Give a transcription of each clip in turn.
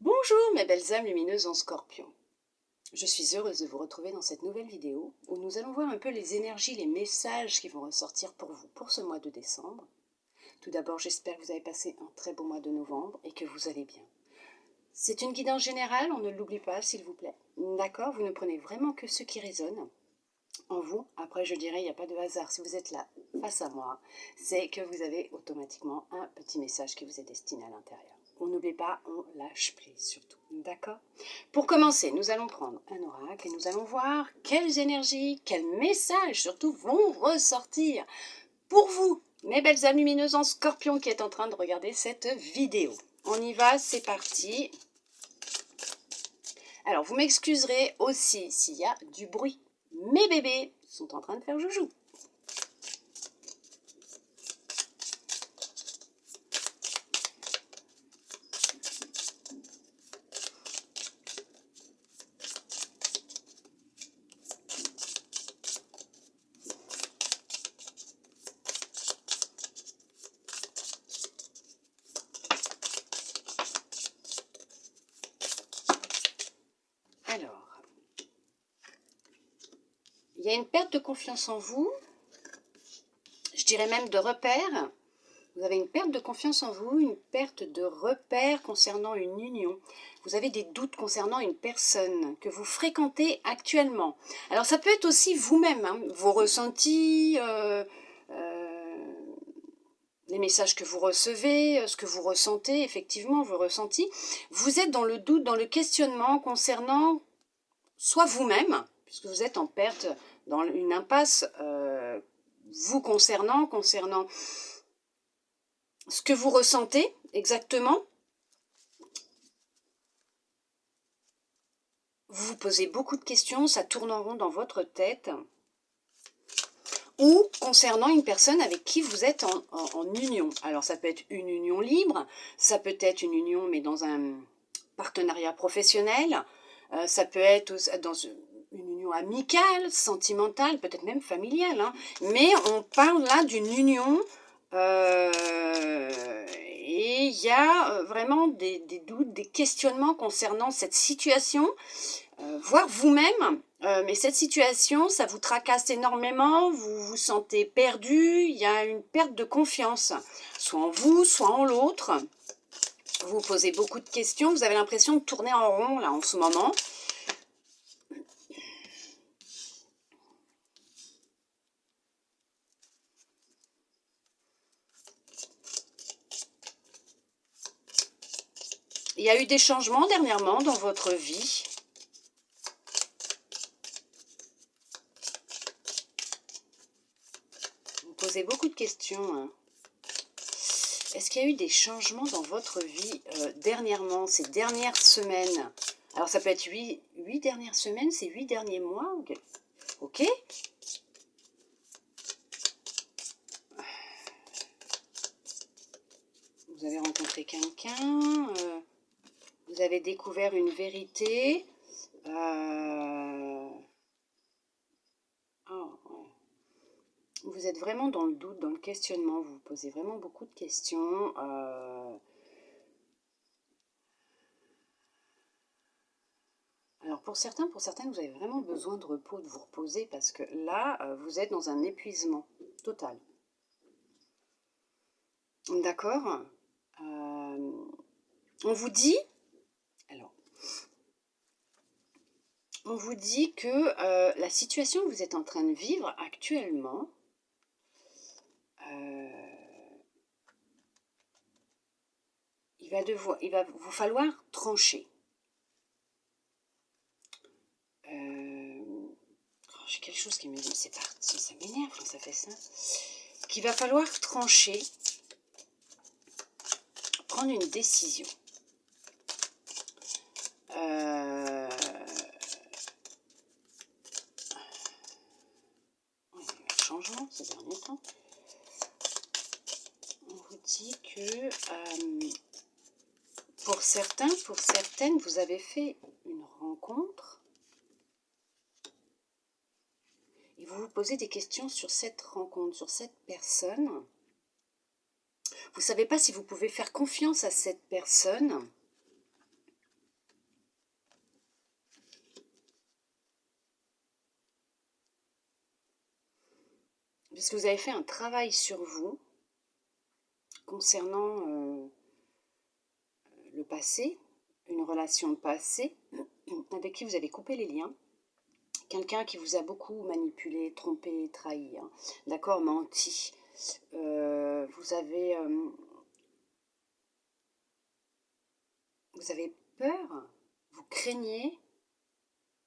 Bonjour mes belles âmes lumineuses en scorpion. Je suis heureuse de vous retrouver dans cette nouvelle vidéo où nous allons voir un peu les énergies, les messages qui vont ressortir pour vous pour ce mois de décembre. Tout d'abord, j'espère que vous avez passé un très beau mois de novembre et que vous allez bien. C'est une guidance générale, on ne l'oublie pas s'il vous plaît. D'accord, vous ne prenez vraiment que ce qui résonne en vous. Après, je dirais, il n'y a pas de hasard. Si vous êtes là face à moi, c'est que vous avez automatiquement un petit message qui vous est destiné à l'intérieur. On n'oublie pas, on lâche prise surtout. D'accord? Pour commencer, nous allons prendre un oracle et nous allons voir quelles énergies, quels messages surtout vont ressortir pour vous, mes belles âmes lumineuses en scorpion qui êtes en train de regarder cette vidéo. On y va, c'est parti. Alors, vous m'excuserez aussi s'il y a du bruit. Mes bébés sont en train de faire joujou. Alors, il y a une perte de confiance en vous, je dirais même de repère. Vous avez une perte de confiance en vous, une perte de repère concernant une union. Vous avez des doutes concernant une personne que vous fréquentez actuellement. Alors ça peut être aussi vous-même, hein, vos ressentis, les messages que vous recevez, ce que vous ressentez, effectivement, vos ressentis. Vous êtes dans le doute, dans le questionnement concernant soit vous-même, puisque vous êtes en perte, dans une impasse vous concernant ce que vous ressentez exactement. Vous vous posez beaucoup de questions, ça tourne en rond dans votre tête. Ou concernant une personne avec qui vous êtes en union. Alors ça peut être une union libre, ça peut être une union mais dans un partenariat professionnel, ça peut être dans une union amicale, sentimentale, peut-être même familiale. Hein. Mais on parle là d'une union et il y a vraiment des doutes, des questionnements concernant cette situation, voire vous-même. Mais cette situation, ça vous tracasse énormément, vous vous sentez perdu, il y a une perte de confiance, soit en vous, soit en l'autre. Vous vous posez beaucoup de questions, vous avez l'impression de tourner en rond là en ce moment. Il y a eu des changements dernièrement dans votre vie. Vous posez beaucoup de questions. Hein. Est-ce qu'il y a eu des changements dans votre vie dernièrement, ces dernières semaines? Alors ça peut être 8 dernières semaines, c'est 8 derniers mois. Ok. Vous avez rencontré quelqu'un, vous avez découvert une vérité. Oh, ouais. Vous êtes vraiment dans le doute, dans le questionnement, vous vous posez vraiment beaucoup de questions. Alors pour certains, pour certaines, vous avez vraiment besoin de repos, de vous reposer parce que là, vous êtes dans un épuisement total. D'accord. On vous dit, alors, on vous dit que la situation que vous êtes en train de vivre actuellement, il va vous falloir trancher. J'ai quelque chose qui me dit, c'est parti, ça m'énerve quand ça fait ça. Qu'il va falloir trancher, prendre une décision. Il y a eu un changement ces derniers temps. On vous dit que pour certains, pour certaines, vous avez fait une rencontre et vous vous posez des questions sur cette rencontre, sur cette personne. Vous ne savez pas si vous pouvez faire confiance à cette personne. puisque vous avez fait un travail sur vous concernant le passé, une relation passée avec qui vous avez coupé les liens, quelqu'un qui vous a beaucoup manipulé, trompé, trahi, hein, d'accord, menti. Vous avez peur, vous craignez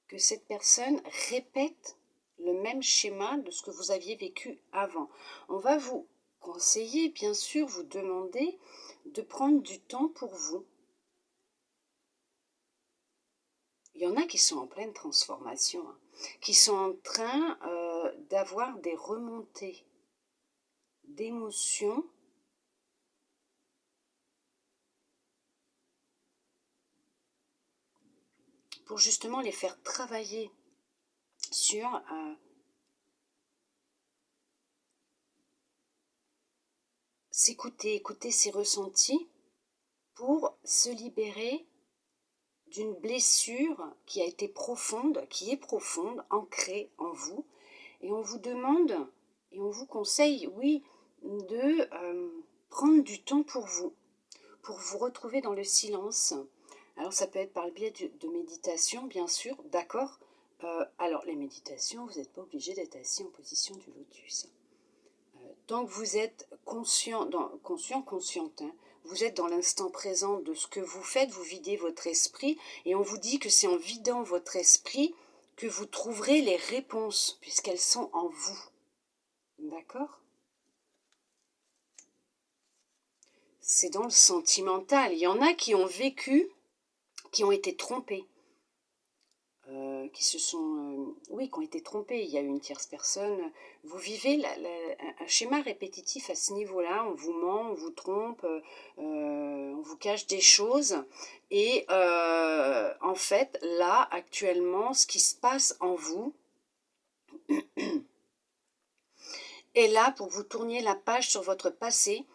que cette personne répète le même schéma de ce que vous aviez vécu avant. On va vous conseiller, bien sûr, vous demander de prendre du temps pour vous. Il y en a qui sont en pleine transformation, hein, qui sont en train d'avoir des remontées d'émotions pour justement les faire travailler sur s'écouter, écouter ses ressentis pour se libérer d'une blessure qui a été profonde, qui est profonde, ancrée en vous. Et on vous demande, et on vous conseille, oui, de prendre du temps pour vous retrouver dans le silence. Alors ça peut être par le biais de méditation, bien sûr, d'accord. Alors les méditations, vous n'êtes pas obligé d'être assis en position du lotus. Tant que vous êtes consciente, hein, vous êtes dans l'instant présent de ce que vous faites, vous videz votre esprit, et on vous dit que c'est en vidant votre esprit que vous trouverez les réponses, puisqu'elles sont en vous. D'accord ? C'est dans le sentimental. Il y en a qui ont vécu, qui ont été trompés. Qui ont été trompés. Il y a eu une tierce personne. Vous vivez un schéma répétitif à ce niveau-là. On vous ment, on vous trompe, on vous cache des choses. Et en fait, là, actuellement, ce qui se passe en vous est là pour que vous tourniez la page sur votre passé,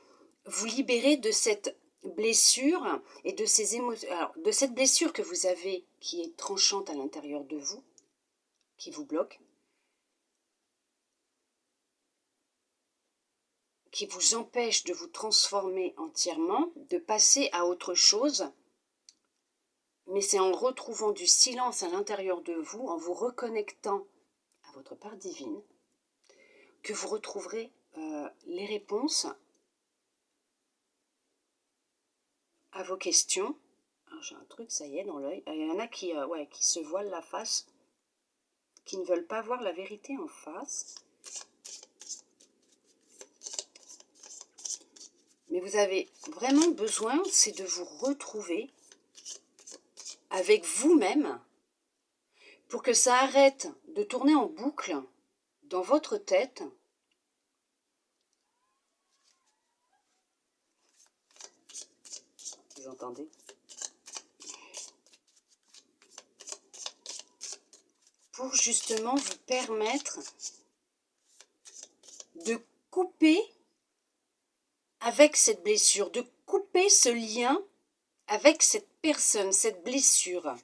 vous libérer de cette blessure et de ces émotions, alors de cette blessure que vous avez qui est tranchante à l'intérieur de vous, qui vous bloque, qui vous empêche de vous transformer entièrement, de passer à autre chose. Mais c'est en retrouvant du silence à l'intérieur de vous, en vous reconnectant à votre part divine, que vous retrouverez les réponses à vos questions. Alors, j'ai un truc, ça y est, dans l'œil. Il y en a qui se voilent la face, qui ne veulent pas voir la vérité en face. Mais vous avez vraiment besoin, c'est de vous retrouver avec vous-même pour que ça arrête de tourner en boucle dans votre tête. Vous entendez ? Pour justement vous permettre de couper avec cette blessure, de couper ce lien avec cette personne, cette blessure.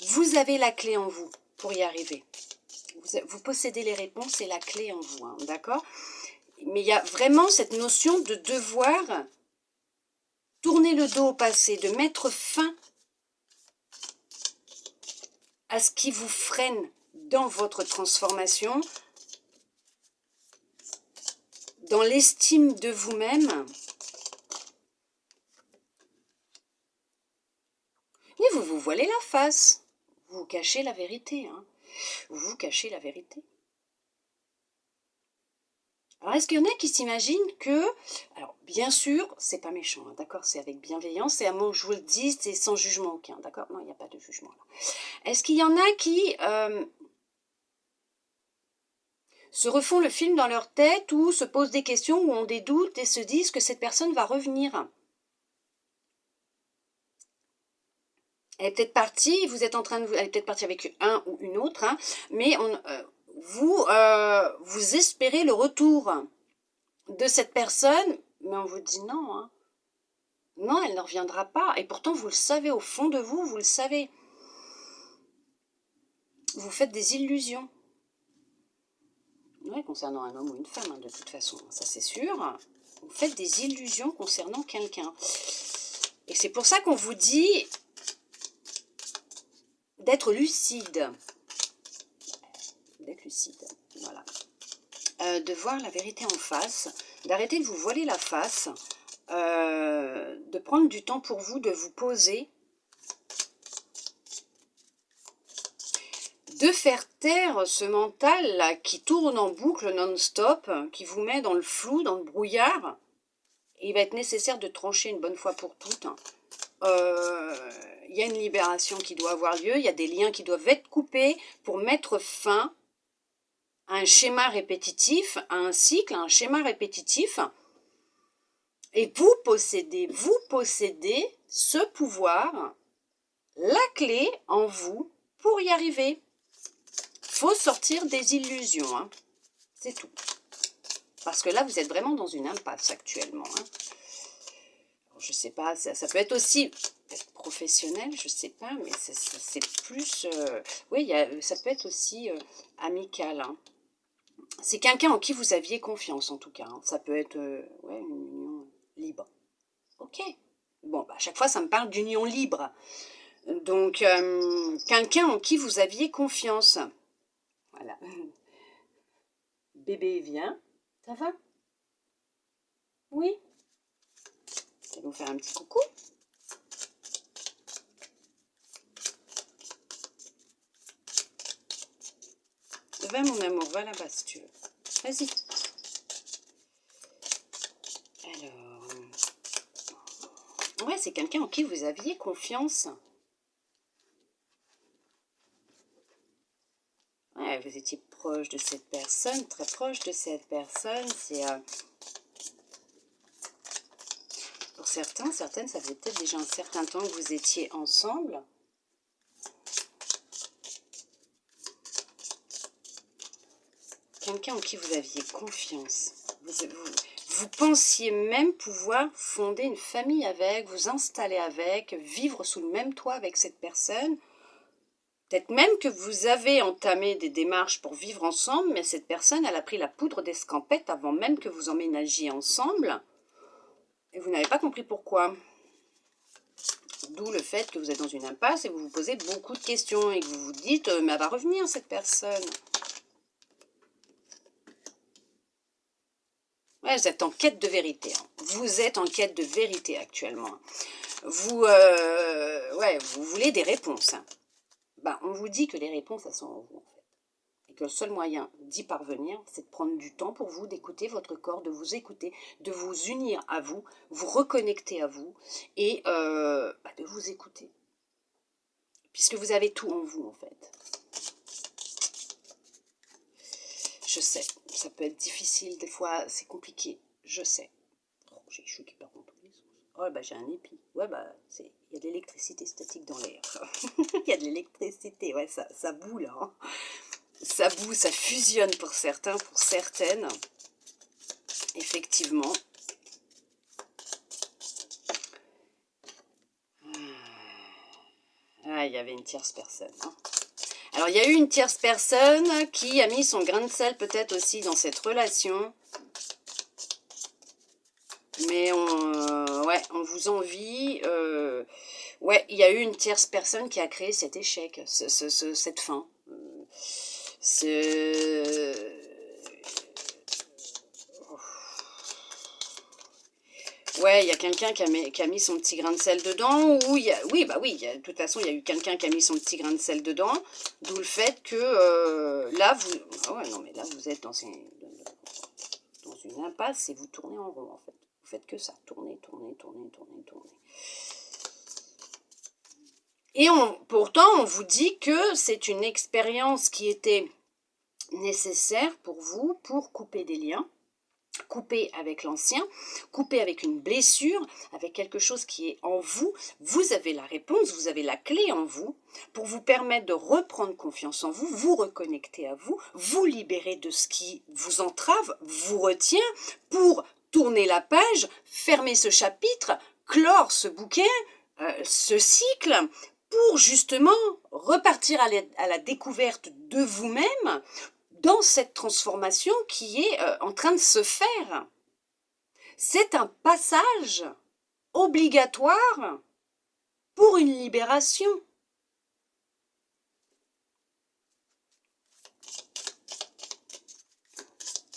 Vous avez la clé en vous pour y arriver. Vous possédez les réponses et la clé en vous, hein, d'accord ? Mais il y a vraiment cette notion de devoir tourner le dos au passé, de mettre fin à ce qui vous freine dans votre transformation, dans l'estime de vous-même. Et vous vous voilez la face. Vous cachez la vérité. Hein. Vous cachez la vérité. Alors, est-ce qu'il y en a qui s'imaginent que... Alors, bien sûr, c'est pas méchant, hein, d'accord ? C'est avec bienveillance, c'est à moi que je vous le dis, c'est sans jugement aucun, d'accord ? Non, il n'y a pas de jugement là. Est-ce qu'il y en a qui se refont le film dans leur tête ou se posent des questions ou ont des doutes et se disent que cette personne va revenir ? Elle est peut-être partie, vous êtes en train de... Elle est peut-être partie avec un ou une autre, hein, mais vous espérez le retour de cette personne, mais on vous dit non, hein. Non, elle ne reviendra pas. Et pourtant, vous le savez, au fond de vous, vous le savez. Vous faites des illusions. Ouais, concernant un homme ou une femme, hein, de toute façon, ça c'est sûr. Vous faites des illusions concernant quelqu'un. Et c'est pour ça qu'on vous dit d'être lucide. D'être lucide, voilà. De voir la vérité en face, d'arrêter de vous voiler la face, de prendre du temps pour vous, de vous poser, de faire taire ce mental là qui tourne en boucle non-stop, qui vous met dans le flou, dans le brouillard. Et il va être nécessaire de trancher une bonne fois pour toutes. Il y a une libération qui doit avoir lieu, il y a des liens qui doivent être coupés pour mettre fin à un schéma répétitif, à un cycle, à un schéma répétitif. Et vous possédez ce pouvoir, la clé en vous pour y arriver. Faut sortir des illusions, hein. C'est tout. Parce que là, vous êtes vraiment dans une impasse actuellement. Hein. Alors, je sais pas, ça peut être aussi professionnel, je sais pas, mais c'est plus... oui, ça peut être aussi amical. Hein. C'est quelqu'un en qui vous aviez confiance, en tout cas. Hein. Ça peut être ouais, une union libre. Ok. Bon, bah, à chaque fois, ça me parle d'union libre. Donc, quelqu'un en qui vous aviez confiance. Voilà. Bébé, viens. Ça va? Oui. Je vais vous faire un petit coucou. Va, mon amour, va là-bas si tu veux. Vas-y. Alors... ouais, c'est quelqu'un en qui vous aviez confiance. Ouais, vous étiez proche de cette personne, très proche de cette personne. C'est... pour certains, certaines, ça faisait peut-être déjà un certain temps que vous étiez ensemble. Quelqu'un en qui vous aviez confiance. Vous pensiez même pouvoir fonder une famille avec, vous installer avec, vivre sous le même toit avec cette personne. Peut-être même que vous avez entamé des démarches pour vivre ensemble, mais cette personne, elle a pris la poudre d'escampette avant même que vous emménagiez ensemble. Et vous n'avez pas compris pourquoi. D'où le fait que vous êtes dans une impasse et vous vous posez beaucoup de questions et que vous vous dites « mais elle va revenir cette personne ». Ouais, vous êtes en quête de vérité. Hein. Vous êtes en quête de vérité actuellement. Vous, ouais, vous voulez des réponses. Hein. Ben, on vous dit que les réponses, elles sont en vous, en fait. Et que le seul moyen d'y parvenir, c'est de prendre du temps pour vous, d'écouter votre corps, de vous écouter, de vous unir à vous, vous reconnecter à vous et de vous écouter. Puisque vous avez tout en vous, en fait. Je sais, ça peut être difficile, des fois, c'est compliqué, je sais. Oh, j'ai les cheveux qui partent dans tous les sens. Oh, bah j'ai un épi. Ouais, bah, il y a de l'électricité statique dans l'air. Il y a de l'électricité, ouais, ça boue, là. Hein. Ça boue, ça fusionne pour certains, pour certaines. Effectivement. Ah, il y avait une tierce personne, hein. Alors, il y a eu une tierce personne qui a mis son grain de sel peut-être aussi dans cette relation. Mais ouais, on vous envie. Ouais, il y a eu une tierce personne qui a créé cet échec, cette fin. Ouais, il y a quelqu'un qui a mis son petit grain de sel dedans. Ou il y a, oui, bah oui, de toute façon, il y a eu quelqu'un qui a mis son petit grain de sel dedans. D'où le fait que là, vous... ah ouais, non, mais là, vous êtes dans une impasse et vous tournez en rond, en fait. Vous faites que ça, tourner. Et pourtant, on vous dit que c'est une expérience qui était nécessaire pour vous, pour couper des liens, couper avec l'ancien, couper avec une blessure, avec quelque chose qui est en vous. Vous avez la réponse, vous avez la clé en vous pour vous permettre de reprendre confiance en vous, vous reconnecter à vous, vous libérer de ce qui vous entrave, vous retient, pour tourner la page, fermer ce chapitre, clore ce bouquin, ce cycle, pour justement repartir à la découverte de vous-même, dans cette transformation qui est en train de se faire. C'est un passage obligatoire pour une libération.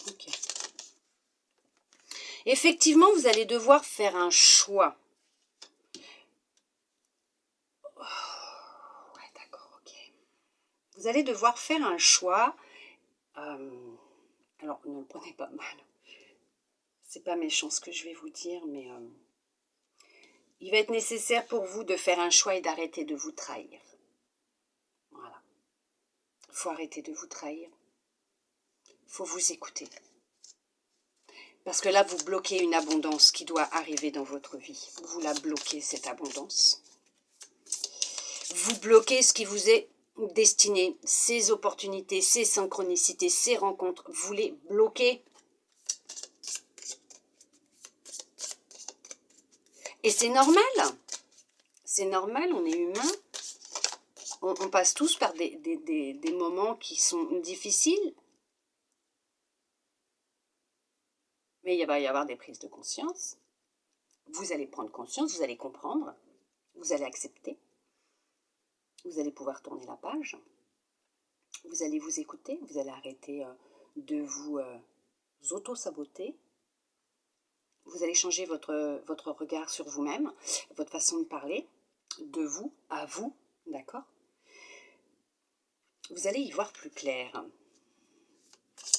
Okay. Effectivement, vous allez devoir faire un choix. Ouais, d'accord, ok. Vous allez devoir faire un choix. Alors, ne le prenez pas mal. C'est pas méchant ce que je vais vous dire, mais il va être nécessaire pour vous de faire un choix et d'arrêter de vous trahir. Voilà. Il faut arrêter de vous trahir. Il faut vous écouter. Parce que là, vous bloquez une abondance qui doit arriver dans votre vie. Vous la bloquez, cette abondance. Vous bloquez ce qui vous est destiné, ces opportunités, ces synchronicités, ces rencontres. Vous les bloquez. Et c'est normal. C'est normal, on est humain. On passe tous par des moments qui sont difficiles. Mais il va y avoir des prises de conscience. Vous allez prendre conscience, vous allez comprendre, vous allez accepter. Vous allez pouvoir tourner la page. Vous allez vous écouter, vous allez arrêter de vous auto-saboter. Vous allez changer votre regard sur vous-même, votre façon de parler, de vous à vous, d'accord? Vous allez y voir plus clair.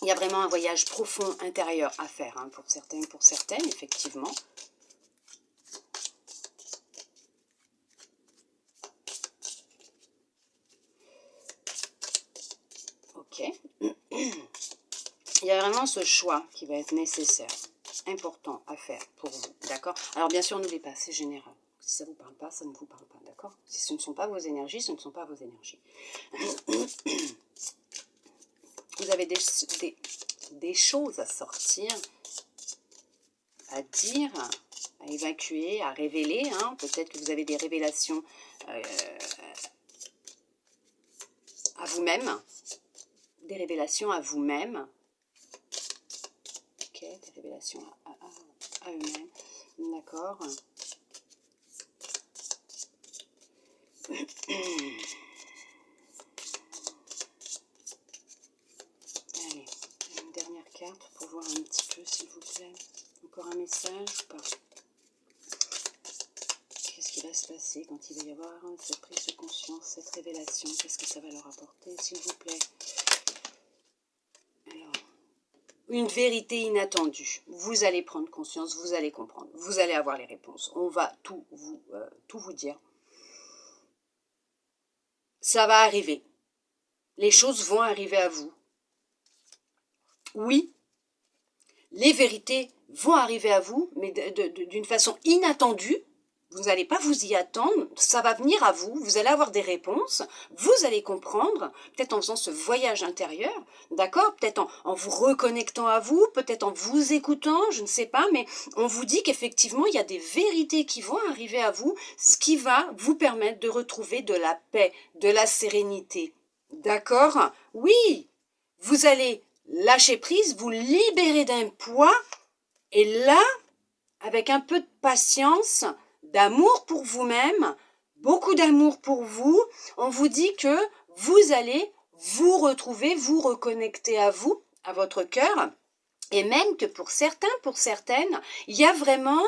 Il y a vraiment un voyage profond intérieur à faire, hein, pour certains, pour certaines, effectivement. Ok. Il y a vraiment ce choix qui va être nécessaire, important à faire pour vous, d'accord? Alors bien sûr, n'oubliez pas, c'est général. Si ça ne vous parle pas, ça ne vous parle pas, d'accord? Si ce ne sont pas vos énergies, ce ne sont pas vos énergies. Vous avez des choses à sortir, à dire, à évacuer, à révéler. Hein. Peut-être que vous avez des révélations à vous-même. Des révélations à vous-même. Ok, des révélations à eux-mêmes. D'accord. Allez, une dernière carte pour voir un petit peu, s'il vous plaît. Encore un message ou pas? Qu'est-ce qui va se passer quand il va y avoir cette prise de conscience, cette révélation? Qu'est-ce que ça va leur apporter, s'il vous plaît? Alors, une vérité inattendue. Vous allez prendre conscience, vous allez comprendre, vous allez avoir les réponses. On va tout vous dire. Ça va arriver. Les choses vont arriver à vous. Oui, les vérités vont arriver à vous, mais d'une façon inattendue. Vous n'allez pas vous y attendre, ça va venir à vous, vous allez avoir des réponses, vous allez comprendre, peut-être en faisant ce voyage intérieur, d'accord? Peut-être en vous reconnectant à vous, peut-être en vous écoutant, je ne sais pas, mais on vous dit qu'effectivement, il y a des vérités qui vont arriver à vous, ce qui va vous permettre de retrouver de la paix, de la sérénité, d'accord? Oui, vous allez lâcher prise, vous libérer d'un poids, et là, avec un peu de patience, d'amour pour vous-même, beaucoup d'amour pour vous, on vous dit que vous allez vous retrouver, vous reconnecter à vous, à votre cœur, et même que pour certains, pour certaines, il y a vraiment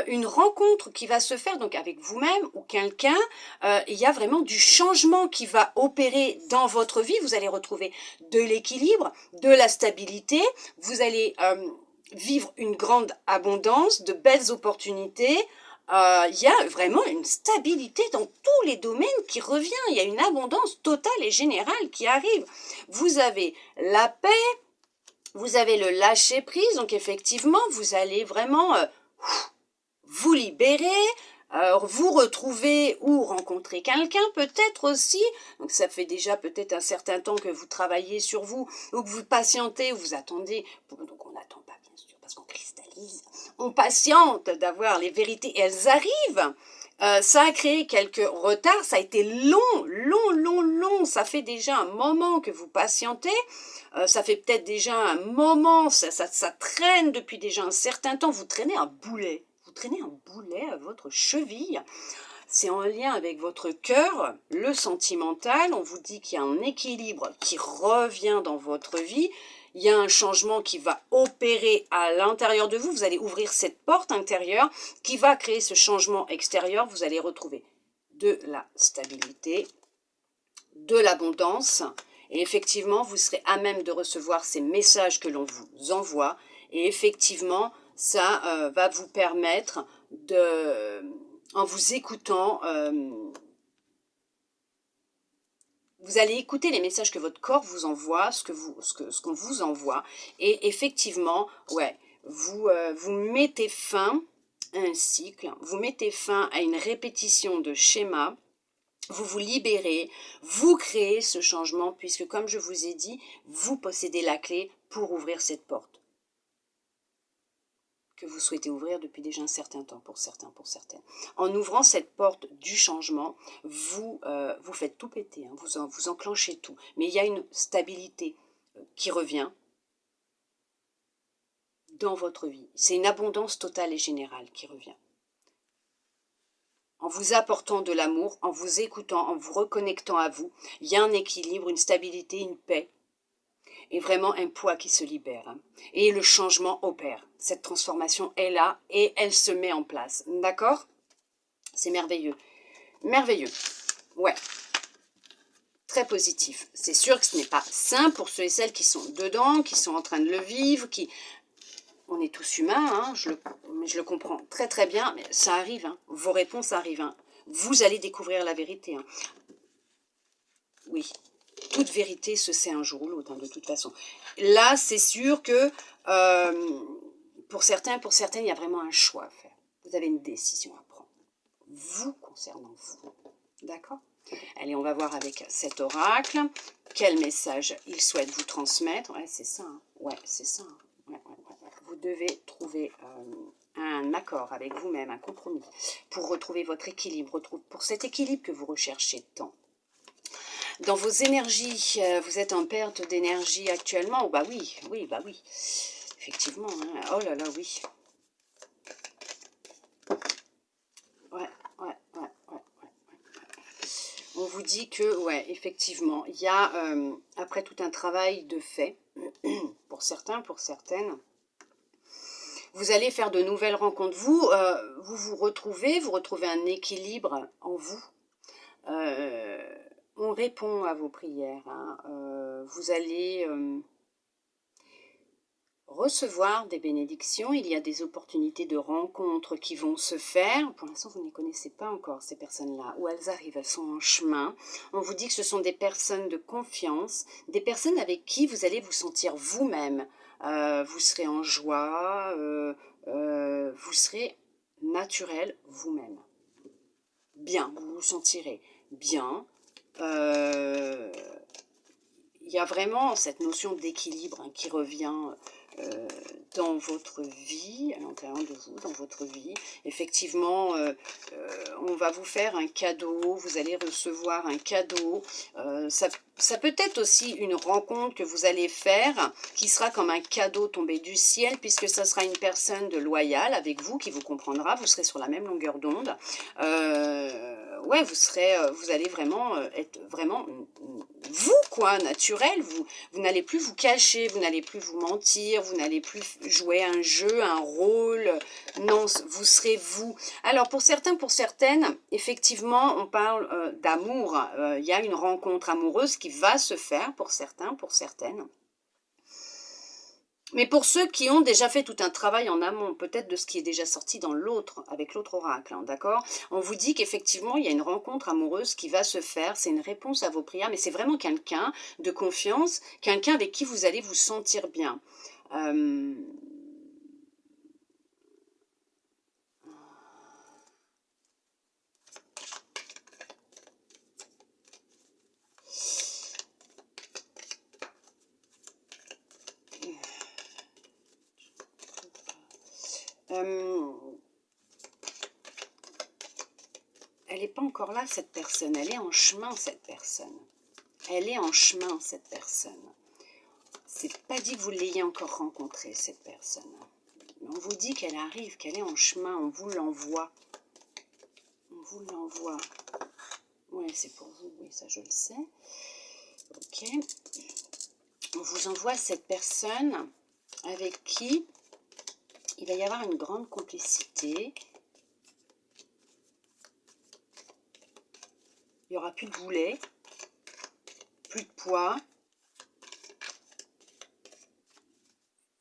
une rencontre qui va se faire, donc avec vous-même ou quelqu'un, il y a vraiment du changement qui va opérer dans votre vie, vous allez retrouver de l'équilibre, de la stabilité, vous allez vivre une grande abondance, de belles opportunités. Il y a vraiment une stabilité dans tous les domaines qui revient. Il y a une abondance totale et générale qui arrive. Vous avez la paix, vous avez le lâcher prise. Donc effectivement, vous allez vraiment vous libérer, vous retrouver ou rencontrer quelqu'un peut-être aussi. Donc ça fait déjà peut-être un certain temps que vous travaillez sur vous ou que vous patientez ou vous attendez. Donc on n'attend pas bien sûr parce qu'on cristallise. On patiente d'avoir les vérités et elles arrivent. Ça a créé quelques retards, ça a été long long, ça fait déjà un moment que vous patientez, ça fait peut-être déjà un moment, ça traîne depuis déjà un certain temps, vous traînez un boulet. Vous traînez un boulet à votre cheville. C'est en lien avec votre cœur, le sentimental. On vous dit qu'il y a un équilibre qui revient dans votre vie. Il y a un changement qui va opérer à l'intérieur de vous. Vous allez ouvrir cette porte intérieure qui va créer ce changement extérieur. Vous allez retrouver de la stabilité, de l'abondance. Et effectivement, vous serez à même de recevoir ces messages que l'on vous envoie. Et effectivement, ça va vous permettre de, en vous écoutant, vous allez écouter les messages que votre corps vous envoie, ce qu'on vous envoie. Et effectivement, ouais, vous mettez fin à un cycle, vous mettez fin à une répétition de schémas. Vous vous libérez, vous créez ce changement puisque comme je vous ai dit, vous possédez la clé pour ouvrir cette porte que vous souhaitez ouvrir depuis déjà un certain temps pour certains, pour certaines. En ouvrant cette porte du changement, vous faites tout péter, hein, vous enclenchez tout. Mais il y a une stabilité qui revient dans votre vie. C'est une abondance totale et générale qui revient. En vous apportant de l'amour, en vous écoutant, en vous reconnectant à vous, il y a un équilibre, une stabilité, une paix et vraiment un poids qui se libère. Hein. Et le changement opère. Cette transformation est là et elle se met en place. D'accord? C'est merveilleux. Merveilleux. Ouais. Très positif. C'est sûr que ce n'est pas simple pour ceux et celles qui sont dedans, qui sont en train de le vivre, qui... On est tous humains, hein, je le comprends très très bien, mais ça arrive, hein, vos réponses arrivent. Hein. Vous allez découvrir la vérité. Hein. Oui, toute vérité se sait un jour ou l'autre, hein, de toute façon. Là, c'est sûr que pour certains, pour certaines, il y a vraiment un choix à faire. Vous avez une décision à prendre. Vous concernant vous. D'accord? Allez, on va voir avec cet oracle. Quel message il souhaite vous transmettre? Ouais, c'est ça. Hein. Ouais, c'est ça. Hein. Ouais. Vous devez trouver un accord avec vous-même, un compromis, pour retrouver votre équilibre, pour cet équilibre que vous recherchez tant. Dans vos énergies, vous êtes en perte d'énergie actuellement? Oh, bah oui, effectivement. Hein. Oh là là, oui. Ouais. On vous dit que, ouais, effectivement, il y a, après tout un travail de fait, pour certains, pour certaines, vous allez faire de nouvelles rencontres. Vous retrouvez un équilibre en vous. On répond à vos prières. Hein. Vous allez recevoir des bénédictions. Il y a des opportunités de rencontres qui vont se faire. Pour l'instant, vous ne les connaissez pas encore, ces personnes-là. Où elles arrivent, elles sont en chemin. On vous dit que ce sont des personnes de confiance, des personnes avec qui vous allez vous sentir vous-même. Vous serez en joie, vous serez naturel vous-même. Bien, vous vous sentirez bien. Il y a vraiment cette notion d'équilibre hein, qui revient dans votre vie, à l'intérieur de vous, dans votre vie. Effectivement, on va vous faire un cadeau, vous allez recevoir un cadeau. Ça peut être aussi une rencontre que vous allez faire qui sera comme un cadeau tombé du ciel puisque ça sera une personne de loyale avec vous qui vous comprendra, vous serez sur la même longueur d'onde. Ouais, vous allez vraiment être vraiment vous, quoi, naturel. Vous n'allez plus vous cacher, vous n'allez plus vous mentir, vous n'allez plus jouer un jeu, un rôle. Non, vous serez vous. Alors, pour certains, pour certaines, effectivement, on parle d'amour. Il y a une rencontre amoureuse qui va se faire pour certains, pour certaines. Mais pour ceux qui ont déjà fait tout un travail en amont, peut-être de ce qui est déjà sorti dans l'autre, avec l'autre oracle, hein, d'accord? On vous dit qu'effectivement, il y a une rencontre amoureuse qui va se faire, c'est une réponse à vos prières, mais c'est vraiment quelqu'un de confiance, quelqu'un avec qui vous allez vous sentir bien. Elle n'est pas encore là, cette personne. Elle est en chemin, cette personne. Elle est en chemin, cette personne. C'est pas dit que vous l'ayez encore rencontrée, cette personne. Mais on vous dit qu'elle arrive, qu'elle est en chemin, on vous l'envoie. On vous l'envoie. Ouais, c'est pour vous, oui, ça je le sais. Ok. On vous envoie cette personne avec qui il va y avoir une grande complicité. Il n'y aura plus de boulet, plus de poids.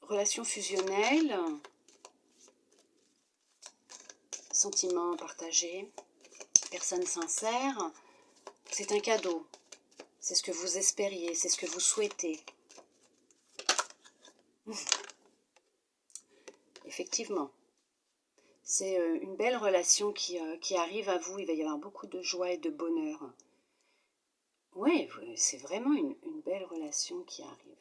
Relation fusionnelle, sentiments partagés, personne sincère. C'est un cadeau. C'est ce que vous espériez, c'est ce que vous souhaitez. Effectivement. C'est une belle relation qui arrive à vous. Il va y avoir beaucoup de joie et de bonheur. Oui, c'est vraiment une belle relation qui arrive.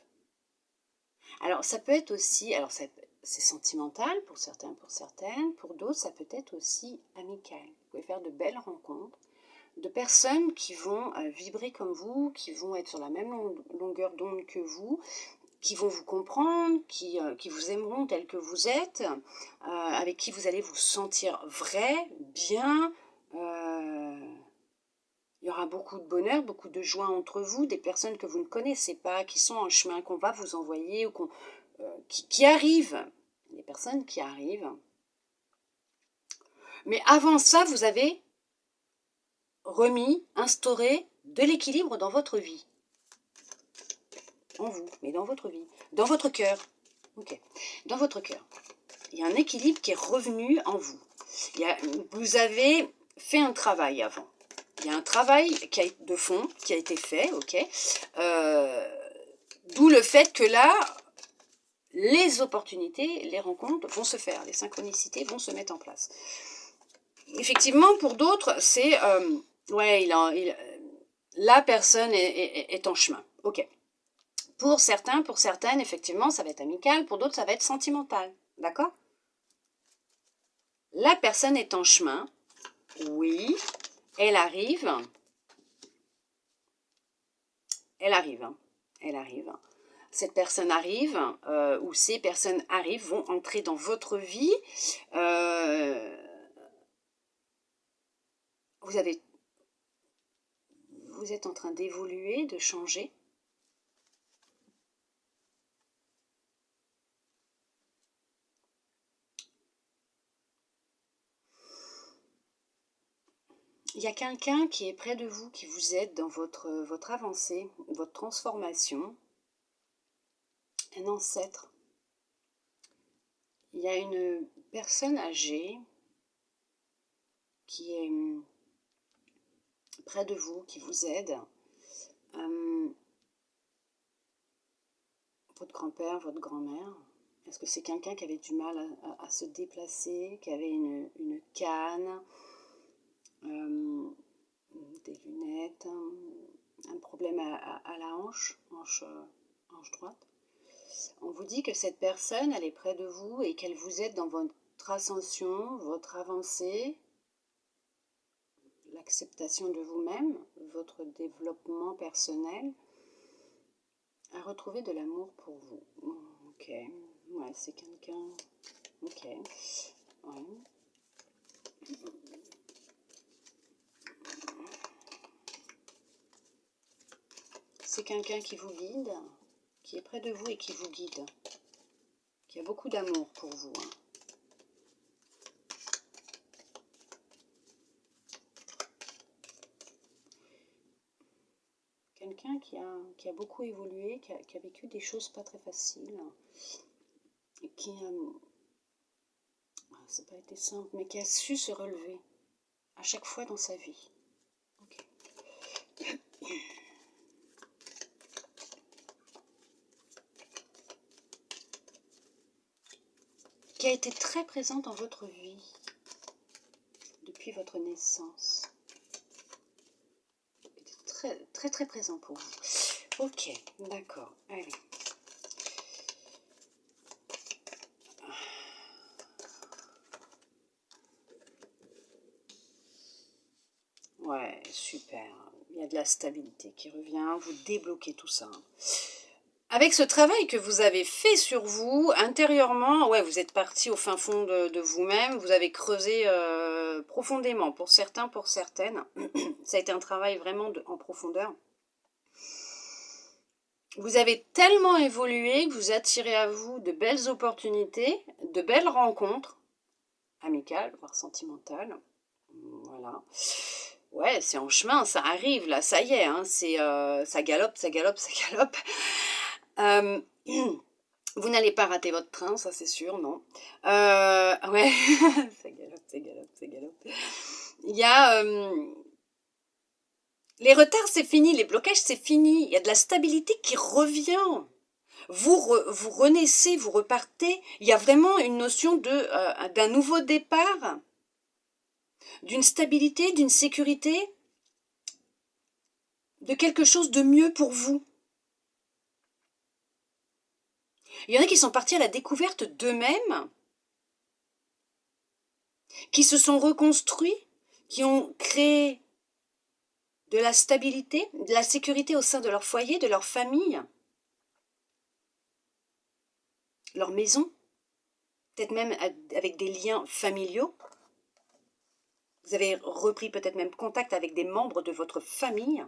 Alors, ça peut être aussi... Alors, c'est sentimental pour certains, pour certaines. Pour d'autres, ça peut être aussi amical. Vous pouvez faire de belles rencontres de personnes qui vont vibrer comme vous, qui vont être sur la même longueur d'onde que vous, qui vont vous comprendre, qui vous aimeront tel que vous êtes, avec qui vous allez vous sentir vrai, bien. Il y aura beaucoup de bonheur, beaucoup de joie entre vous, des personnes que vous ne connaissez pas, qui sont en chemin, qu'on va vous envoyer, ou qui arrivent, les personnes qui arrivent. Mais avant ça, vous avez instauré de l'équilibre dans votre vie. En vous, mais dans votre vie, dans votre cœur. Ok. Dans votre cœur, il y a un équilibre qui est revenu en vous. Vous avez fait un travail avant. Il y a un travail de fond qui a été fait, ok. D'où le fait que là, les opportunités, les rencontres vont se faire, les synchronicités vont se mettre en place. Effectivement, pour d'autres, c'est ouais, la personne est en chemin, ok. Pour certains, pour certaines, effectivement, ça va être amical. Pour d'autres, ça va être sentimental. D'accord? La personne est en chemin. Oui. Elle arrive. Elle arrive. Elle arrive. Cette personne arrive, ou ces personnes arrivent, vont entrer dans votre vie. Vous êtes en train d'évoluer, de changer. Il y a quelqu'un qui est près de vous, qui vous aide dans votre avancée, votre transformation. Un ancêtre. Il y a une personne âgée qui est près de vous, qui vous aide. Votre grand-père, votre grand-mère. Est-ce que c'est quelqu'un qui avait du mal à se déplacer, qui avait une canne, des lunettes, un problème à la hanche droite? On vous dit que cette personne, elle est près de vous et qu'elle vous aide dans votre ascension, votre avancée, l'acceptation de vous-même, votre développement personnel, à retrouver de l'amour pour vous. Ok, ouais, c'est quelqu'un... Ok, ouais. C'est quelqu'un qui vous guide, qui est près de vous et qui vous guide, qui a beaucoup d'amour pour vous. Quelqu'un qui a beaucoup évolué, qui a vécu des choses pas très faciles, et qui ça n'a pas été simple, mais qui a su se relever à chaque fois dans sa vie. Okay. Qui a été très présent dans votre vie depuis votre naissance. Très, très, très présent pour vous. Ok, d'accord. Allez. Ouais, super. Il y a de la stabilité qui revient, vous débloquez tout ça. Avec ce travail que vous avez fait sur vous, intérieurement, ouais, vous êtes parti au fin fond de vous-même, vous avez creusé profondément, pour certains, pour certaines. Ça a été un travail vraiment en profondeur. Vous avez tellement évolué que vous attirez à vous de belles opportunités, de belles rencontres, amicales, voire sentimentales. Voilà. Ouais, c'est en chemin, ça arrive, là, ça y est, hein, ça galope, ça galope, ça galope. Vous n'allez pas rater votre train, ça c'est sûr, non. Ouais, ça galope, ça galope, ça galope. Il y a... les retards, c'est fini, les blocages, c'est fini. Il y a de la stabilité qui revient. Vous renaissez, vous repartez. Il y a vraiment une notion d'un nouveau départ, d'une stabilité, d'une sécurité, de quelque chose de mieux pour vous. Il y en a qui sont partis à la découverte d'eux-mêmes, qui se sont reconstruits, qui ont créé de la stabilité, de la sécurité au sein de leur foyer, de leur famille, leur maison, peut-être même avec des liens familiaux. Vous avez repris peut-être même contact avec des membres de votre famille.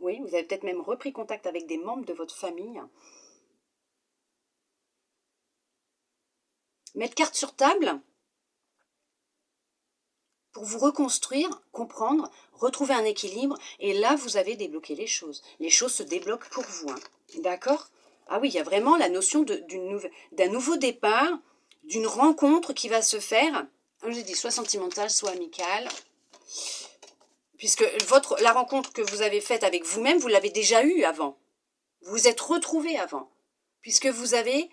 Oui, vous avez peut-être même repris contact avec des membres de votre famille. Mettre carte sur table pour vous reconstruire, comprendre, retrouver un équilibre. Et là, vous avez débloqué les choses. Les choses se débloquent pour vous. Hein. D'accord ? Ah oui, il y a vraiment la notion d'un nouveau départ, d'une rencontre qui va se faire, comme j'ai dit, soit sentimentale, soit amicale. Puisque la rencontre que vous avez faite avec vous-même, vous l'avez déjà eue avant. Vous vous êtes retrouvés avant. Puisque vous avez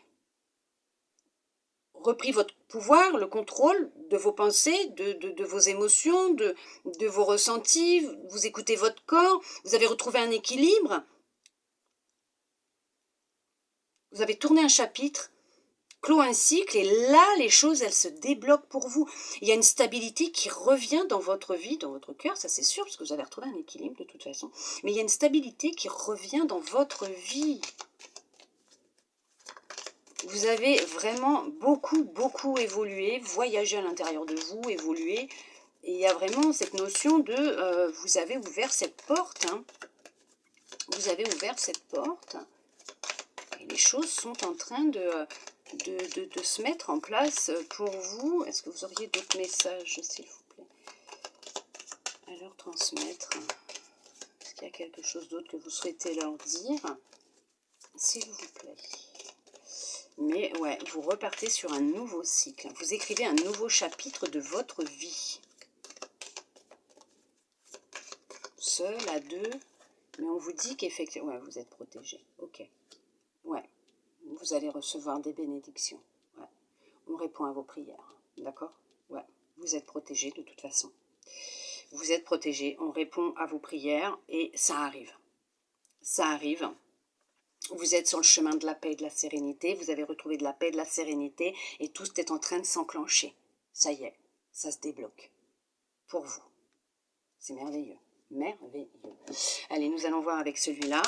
repris votre pouvoir, le contrôle de vos pensées, de vos émotions, de vos ressentis, vous écoutez votre corps, vous avez retrouvé un équilibre, vous avez tourné un chapitre, clos un cycle, et là, les choses, elles se débloquent pour vous. Il y a une stabilité qui revient dans votre vie, dans votre cœur, ça c'est sûr, parce que vous avez retrouvé un équilibre de toute façon, mais il y a une stabilité qui revient dans votre vie. Vous avez vraiment beaucoup évolué, voyagé à l'intérieur de vous, évolué. Et il y a vraiment cette notion de... vous avez ouvert cette porte. Hein. Vous avez ouvert cette porte. Et les choses sont en train de se mettre en place pour vous. Est-ce que vous auriez d'autres messages, s'il vous plaît, à leur transmettre? Est-ce qu'il y a quelque chose d'autre que vous souhaitez leur dire, s'il vous plaît? Mais ouais, vous repartez sur un nouveau cycle. Vous écrivez un nouveau chapitre de votre vie. Seul, à deux, mais on vous dit qu'effectivement... Ouais, vous êtes protégé. Ok. Ouais, vous allez recevoir des bénédictions. Ouais. On répond à vos prières. D'accord? Ouais, vous êtes protégé de toute façon. Vous êtes protégé, on répond à vos prières et ça arrive. Ça arrive. Vous êtes sur le chemin de la paix et de la sérénité, vous avez retrouvé de la paix et de la sérénité et tout est en train de s'enclencher. Ça y est, ça se débloque. Pour vous. C'est merveilleux. Merveilleux. Allez, nous allons voir avec celui-là.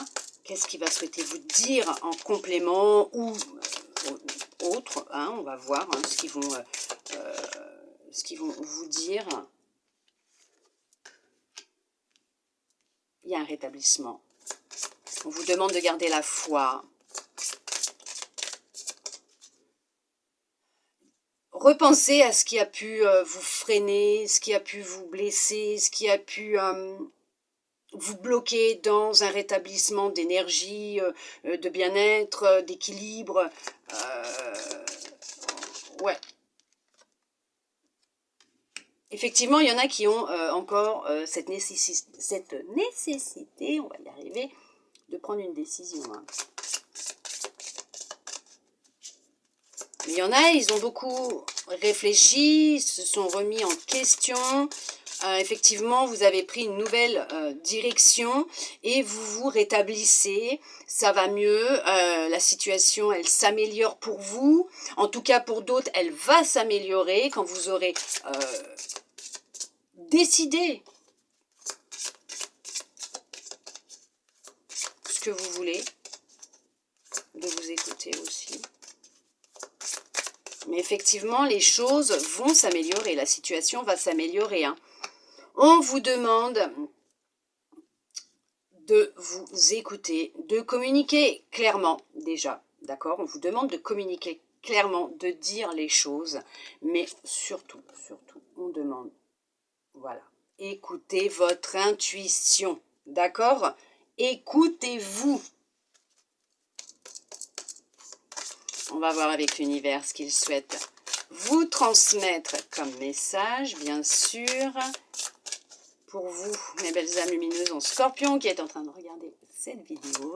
Qu'est-ce qu'il va souhaiter vous dire en complément ou autre, hein, on va voir hein, ce qu'ils vont vous dire. Il y a un rétablissement. On vous demande de garder la foi. Repensez à ce qui a pu vous freiner, ce qui a pu vous blesser, ce qui a pu vous bloquer dans un rétablissement d'énergie, de bien-être, d'équilibre. Ouais. Effectivement, il y en a qui ont encore cette nécessité, on va y arriver, de prendre une décision. Hein. Mais il y en a, ils ont beaucoup réfléchi, se sont remis en question. Effectivement, vous avez pris une nouvelle direction et vous vous rétablissez. Ça va mieux, la situation, elle s'améliore pour vous. En tout cas, pour d'autres, elle va s'améliorer quand vous aurez décidé que vous voulez, de vous écouter aussi. Mais effectivement, les choses vont s'améliorer, la situation va s'améliorer. Hein. On vous demande de vous écouter, de communiquer clairement déjà, d'accord? On vous demande de communiquer clairement, de dire les choses, mais surtout, on demande, voilà, écoutez votre intuition, d'accord? Écoutez-vous. On va voir avec l'univers ce qu'il souhaite vous transmettre comme message, bien sûr. Pour vous, mes belles âmes lumineuses en scorpion qui est en train de regarder cette vidéo,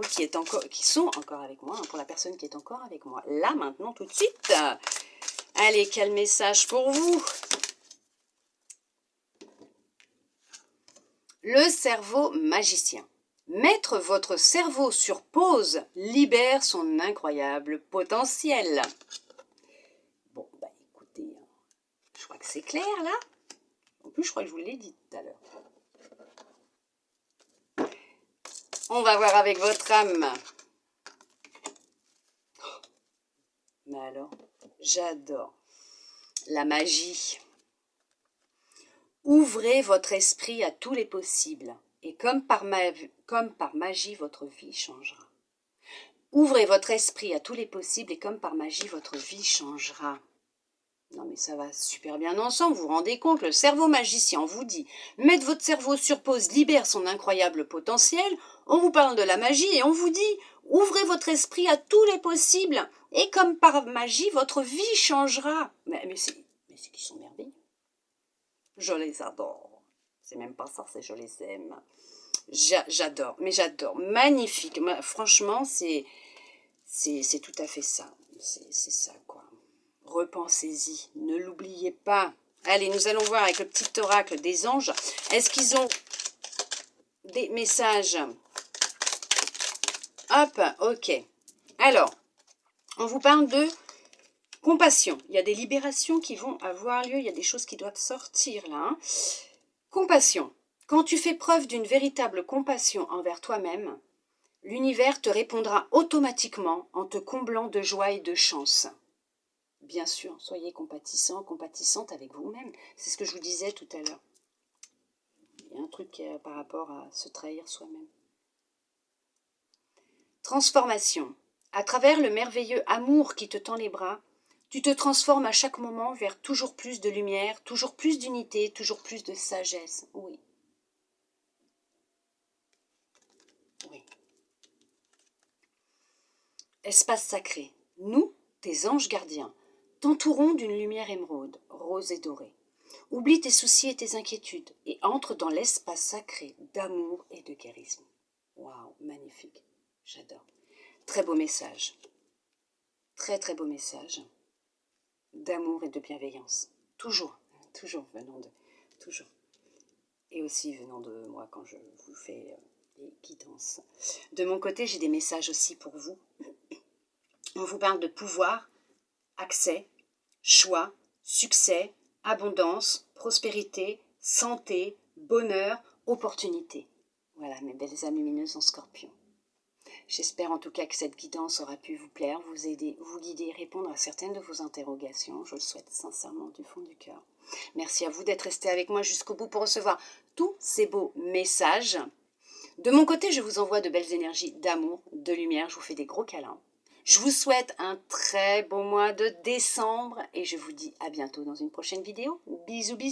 qui sont encore avec moi, hein, pour la personne qui est encore avec moi, là, maintenant, tout de suite. Allez, quel message pour vous? Le cerveau magicien. Mettre votre cerveau sur pause libère son incroyable potentiel. Bon, bah écoutez, je crois que c'est clair, là. En plus, je crois que je vous l'ai dit tout à l'heure. On va voir avec votre âme. Mais alors, j'adore la magie. Ouvrez votre esprit à tous les possibles. Et comme par magie, votre vie changera. Ouvrez votre esprit à tous les possibles et comme par magie, votre vie changera. Non mais ça va super bien ensemble, vous vous rendez compte, le cerveau magicien vous dit, mettre votre cerveau sur pause libère son incroyable potentiel, on vous parle de la magie et on vous dit, ouvrez votre esprit à tous les possibles et comme par magie, votre vie changera. Mais c'est qu'ils sont merveilleux. Je les adore. C'est même pas ça, c'est je les aime. J'adore, mais j'adore. Magnifique. Franchement, c'est tout à fait ça. C'est ça, quoi. Repensez-y. Ne l'oubliez pas. Allez, nous allons voir avec le petit oracle des anges. Est-ce qu'ils ont des messages? Hop, ok. Alors, on vous parle de compassion. Il y a des libérations qui vont avoir lieu. Il y a des choses qui doivent sortir, là. Hein. Compassion. Quand tu fais preuve d'une véritable compassion envers toi-même, l'univers te répondra automatiquement en te comblant de joie et de chance. Bien sûr, soyez compatissant, compatissante avec vous-même. C'est ce que je vous disais tout à l'heure. Il y a un truc par rapport à se trahir soi-même. Transformation. À travers le merveilleux amour qui te tend les bras, tu te transformes à chaque moment vers toujours plus de lumière, toujours plus d'unité, toujours plus de sagesse. Oui. Oui. Espace sacré. Nous, tes anges gardiens, t'entourons d'une lumière émeraude, rose et dorée. Oublie tes soucis et tes inquiétudes et entre dans l'espace sacré d'amour et de guérison. Waouh, magnifique. J'adore. Très beau message. Très très beau message. D'amour et de bienveillance. Toujours venant de... Toujours. Et aussi venant de moi quand je vous fais les guidances. De mon côté, j'ai des messages aussi pour vous. On vous parle de pouvoir, accès, choix, succès, abondance, prospérité, santé, bonheur, opportunité. Voilà mes belles âmes lumineuses en scorpion. J'espère en tout cas que cette guidance aura pu vous plaire, vous aider, vous guider, répondre à certaines de vos interrogations. Je le souhaite sincèrement du fond du cœur. Merci à vous d'être resté avec moi jusqu'au bout pour recevoir tous ces beaux messages. De mon côté, je vous envoie de belles énergies d'amour, de lumière. Je vous fais des gros câlins. Je vous souhaite un très beau mois de décembre et je vous dis à bientôt dans une prochaine vidéo. Bisous, bisous.